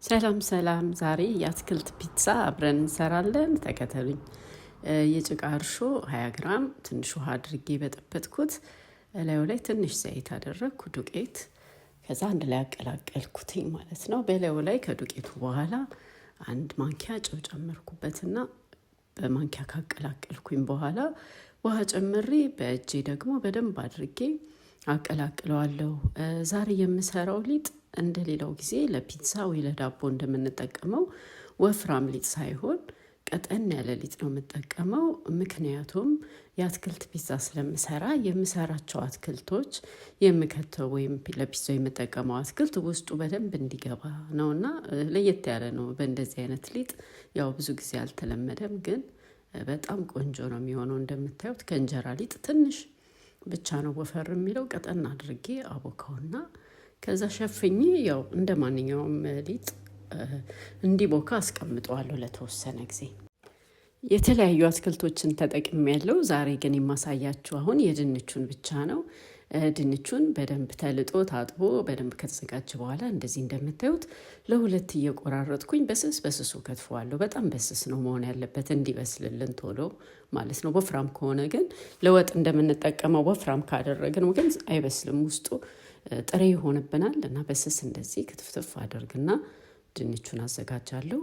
ሰላም ሰላም ዛሬ የአትክልት ፒዛ አብረን እንሰራለን ተከተሉኝ። የጭቃ እርሾ 20 ግራም ትንሽ ውሃ አድርጌ በጠበጥኩት ላዩ ላይ ትንሽ ዘይት አደረግኩ ዱቄት ከዛ አንድ ላይ አቀላቀልኩትኝ ማለት ነው። በላዩ ላይ ከዱቄቱ በኋላ አንድ ማንኪያ ጨው ጨመርኩበትና በማንኪያ ካቀላቀልኩኝ በኋላ ውሃ ጨምሬ በእጄ ደግሞ በደንብ አድርጌ አቀላቅለዋለሁ። ዛሬ የምሰራው ሊጥ እንደሌላው ጊዜ ለፒዛ ወይ ለዳቦ እንደምንጠቀመው ወፍራም ሊጥ ሳይሆን ቀጠን ያለ ሊጥ ነው የምጠቀመው። ምክንያቱም የአትክልት ፒዛ ስለምሰራ የምሰራቸው አትክልቶች የምከተው ወይም ለፒዛው የምጠቀመው አትክልት ውስጡ በደንብ እንዲገባ ነውና ለየት ያለ ነው። በእንደዚህ አይነት ሊጥ ያው ብዙ ጊዜ አልተለመደም፣ ግን በጣም ቆንጆ ነው የሚሆነው። እንደምታዩት ከእንጀራ ሊጥ ትንሽ ብቻ ነው ወፈር የሚለው። ቀጠን አድርጌ አቦካውና ከዛ ሸፍኜ ያው እንደ ማንኛውም ሊጥ እንዲቦካ አስቀምጠዋለሁ ለተወሰነ ጊዜ። የተለያዩ አትክልቶችን ተጠቅሜያለሁ። ዛሬ ግን የማሳያችሁ አሁን የድንቹን ብቻ ነው። ድንቹን በደንብ ተልጦ ታጥቦ በደንብ ከተዘጋጀ በኋላ እንደዚህ እንደምታዩት ለሁለት እየቆራረጥኩኝ በስሱ ከትፈዋለሁ። በጣም በስስ ነው መሆን ያለበት እንዲበስልልን ቶሎ ማለት ነው። ወፍራም ከሆነ ግን ለወጥ እንደምንጠቀመው ወፍራም ካደረግን ግን አይበስልም፣ ውስጡ ጥሬ ይሆንብናል። እና በስስ እንደዚህ ክትፍትፍ አደርግና ድንቹን አዘጋጃለሁ።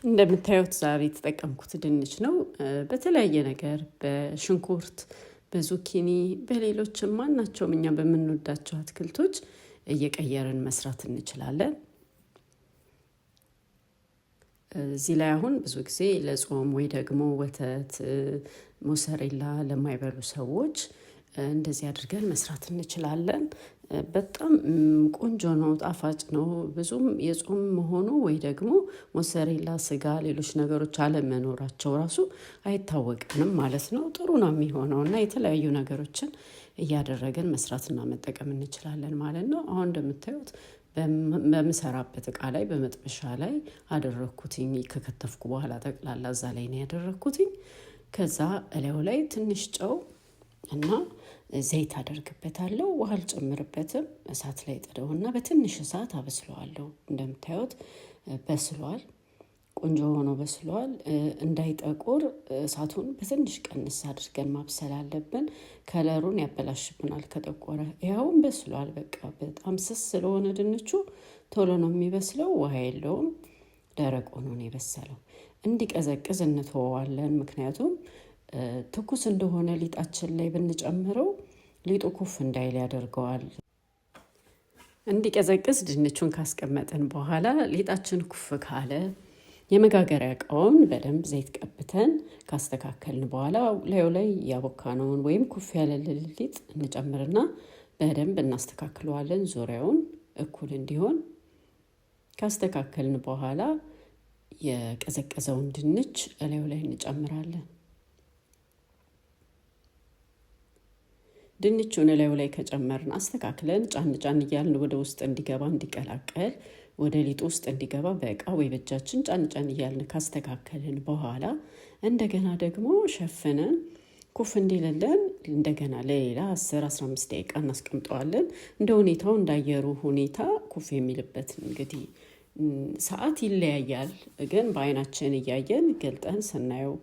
እንደምታዩት ዛሬ የተጠቀምኩት ድንች ነው። በተለያየ ነገር በሽንኩርት፣ በዙኪኒ፣ በሌሎችም ማናቸውም እኛ በምንወዳቸው አትክልቶች እየቀየርን መስራት እንችላለን። እዚህ ላይ አሁን ብዙ ጊዜ ለጾም ወይ ደግሞ ወተት ሞሰሬላ ለማይበሉ ሰዎች እንደዚህ አድርገን መስራት እንችላለን። በጣም ቆንጆ ነው፣ ጣፋጭ ነው። ብዙም የጾም መሆኑ ወይ ደግሞ ሞሰሬላ ስጋ ሌሎች ነገሮች አለመኖራቸው ራሱ አይታወቅንም ማለት ነው። ጥሩ ነው የሚሆነው እና የተለያዩ ነገሮችን እያደረገን መስራትና መጠቀም እንችላለን ማለት ነው። አሁን እንደምታዩት በምሰራበት እቃ ላይ በመጥበሻ ላይ አደረግኩትኝ። ከከተፍኩ በኋላ ጠቅላላ እዛ ላይ ነው ያደረግኩትኝ። ከዛ እላዩ ላይ ትንሽ ጨው እና ዘይት አደርግበታለሁ። ውሃ አልጨምርበትም። እሳት ላይ ጥደውና በትንሽ እሳት አበስለዋለሁ። እንደምታዩት በስሏል፣ ቆንጆ ሆኖ በስሏል። እንዳይጠቁር እሳቱን በትንሽ ቀንስ አድርገን ማብሰል አለብን። ከለሩን ያበላሽብናል ከጠቆረ። ይኸውም በስሏል። በቃ በጣም ስስ ስለሆነ ድንቹ ቶሎ ነው የሚበስለው። ውሃ የለውም፣ ደረቅ ሆኖ ነው የበሰለው። እንዲቀዘቅዝ እንተወዋለን። ምክንያቱም ትኩስ እንደሆነ ሊጣችን ላይ ብንጨምረው ሊጡ ኩፍ እንዳይል ያደርገዋል። እንዲቀዘቅዝ ድንቹን ካስቀመጥን በኋላ ሊጣችን ኩፍ ካለ የመጋገሪያ እቃውን በደንብ ዘይት ቀብተን ካስተካከልን በኋላ ላዩ ላይ ያቦካነውን ወይም ኩፍ ያለልን ሊጥ እንጨምርና በደንብ እናስተካክለዋለን። ዙሪያውን እኩል እንዲሆን ካስተካከልን በኋላ የቀዘቀዘውን ድንች ላዩ ላይ እንጨምራለን። ድንቹን ላዩ ላይ ከጨመርን አስተካክለን ጫን ጫን እያልን ወደ ውስጥ እንዲገባ እንዲቀላቀል ወደ ሊጡ ውስጥ እንዲገባ በእቃ ወይ በእጃችን ጫን ጫን እያልን ካስተካከልን በኋላ እንደገና ደግሞ ሸፍነን ኩፍ እንዲልልን እንደገና ለሌላ 10-15 ደቂቃ እናስቀምጠዋለን። እንደ ሁኔታው እንዳየሩ ሁኔታ ኩፍ የሚልበት እንግዲህ ሰዓት ይለያያል። ግን በአይናችን እያየን ገልጠን ስናየው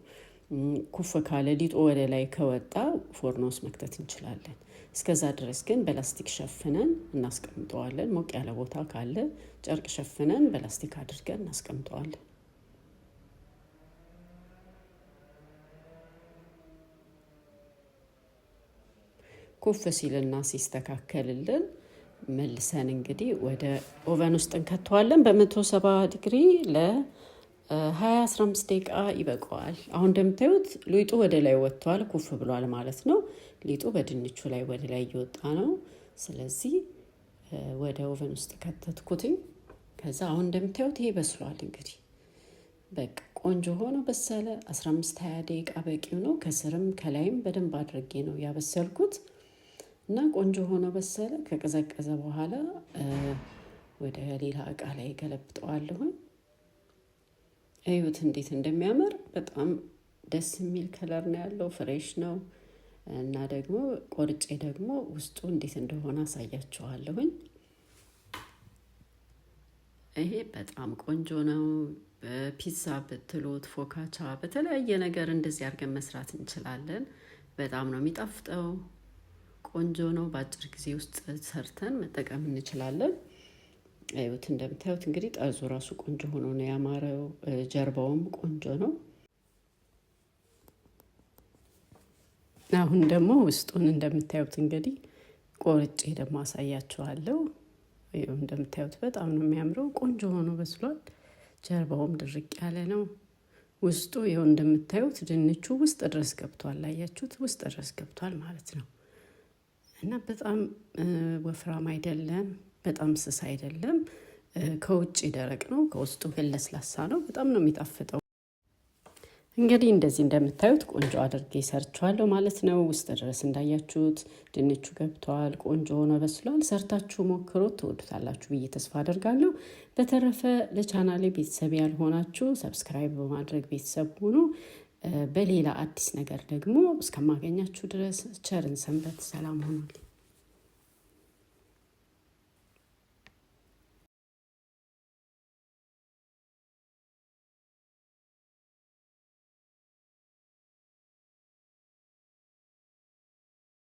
ኩፍ ካለ ሊጡ ወደ ላይ ከወጣ ፎርኖ ውስጥ መክተት እንችላለን። እስከዛ ድረስ ግን በላስቲክ ሸፍነን እናስቀምጠዋለን። ሞቅ ያለ ቦታ ካለ ጨርቅ ሸፍነን በላስቲክ አድርገን እናስቀምጠዋለን። ኩፍ ሲልና ሲስተካከልልን መልሰን እንግዲህ ወደ ኦቨን ውስጥ እንከተዋለን። በ170 ዲግሪ ለ20-15 ደቂቃ ይበቃዋል። አሁን እንደምታዩት ሊጡ ወደ ላይ ወጥቷል፣ ኩፍ ብሏል ማለት ነው። ሊጡ በድንቹ ላይ ወደ ላይ እየወጣ ነው። ስለዚህ ወደ ኦቨን ውስጥ ከተትኩትኝ። ከዛ አሁን እንደምታዩት ይሄ በስሏል። እንግዲህ በቃ ቆንጆ ሆኖ በሰለ። 15-20 ደቂቃ በቂው ነው። ከስርም ከላይም በደንብ አድርጌ ነው ያበሰልኩት እና ቆንጆ ሆኖ በሰለ። ከቀዘቀዘ በኋላ ወደ ሌላ እቃ ላይ ገለብጠዋለሁ። እዩት እንዴት እንደሚያምር። በጣም ደስ የሚል ከለር ነው ያለው፣ ፍሬሽ ነው። እና ደግሞ ቆርጬ ደግሞ ውስጡ እንዴት እንደሆነ አሳያችኋለሁኝ። ይሄ በጣም ቆንጆ ነው። በፒዛ ብትሉት ፎካቻ፣ በተለያየ ነገር እንደዚህ አድርገን መስራት እንችላለን። በጣም ነው የሚጣፍጠው። ቆንጆ ነው። በአጭር ጊዜ ውስጥ ሰርተን መጠቀም እንችላለን። እዩት፣ እንደምታዩት እንግዲህ ጠርዙ ራሱ ቆንጆ ሆኖ ነው ያማረው። ጀርባውም ቆንጆ ነው። አሁን ደግሞ ውስጡን እንደምታዩት እንግዲህ ቆርጬ ደግሞ አሳያችኋለሁ። ይኸው እንደምታዩት በጣም ነው የሚያምረው። ቆንጆ ሆኖ በስሏል። ጀርባውም ድርቅ ያለ ነው። ውስጡ ይኸው እንደምታዩት ድንቹ ውስጥ ድረስ ገብቷል። አያችሁት? ውስጥ ድረስ ገብቷል ማለት ነው። እና በጣም ወፍራም አይደለም፣ በጣም ስስ አይደለም። ከውጭ ደረቅ ነው፣ ከውስጡ ግን ለስላሳ ነው። በጣም ነው የሚጣፍጠው። እንግዲህ እንደዚህ እንደምታዩት ቆንጆ አድርጌ ሰርቸዋለሁ ማለት ነው። ውስጥ ድረስ እንዳያችሁት ድንቹ ገብቷል። ቆንጆ ሆኖ በስሏል። ሰርታችሁ ሞክሩት፣ ትወዱታላችሁ ብዬ ተስፋ አደርጋለሁ። በተረፈ ለቻናሌ ቤተሰብ ያልሆናችሁ ሰብስክራይብ በማድረግ ቤተሰብ ሁኑ። በሌላ አዲስ ነገር ደግሞ እስከማገኛችሁ ድረስ ቸርን ሰንበት። ሰላም ሆኑልኝ።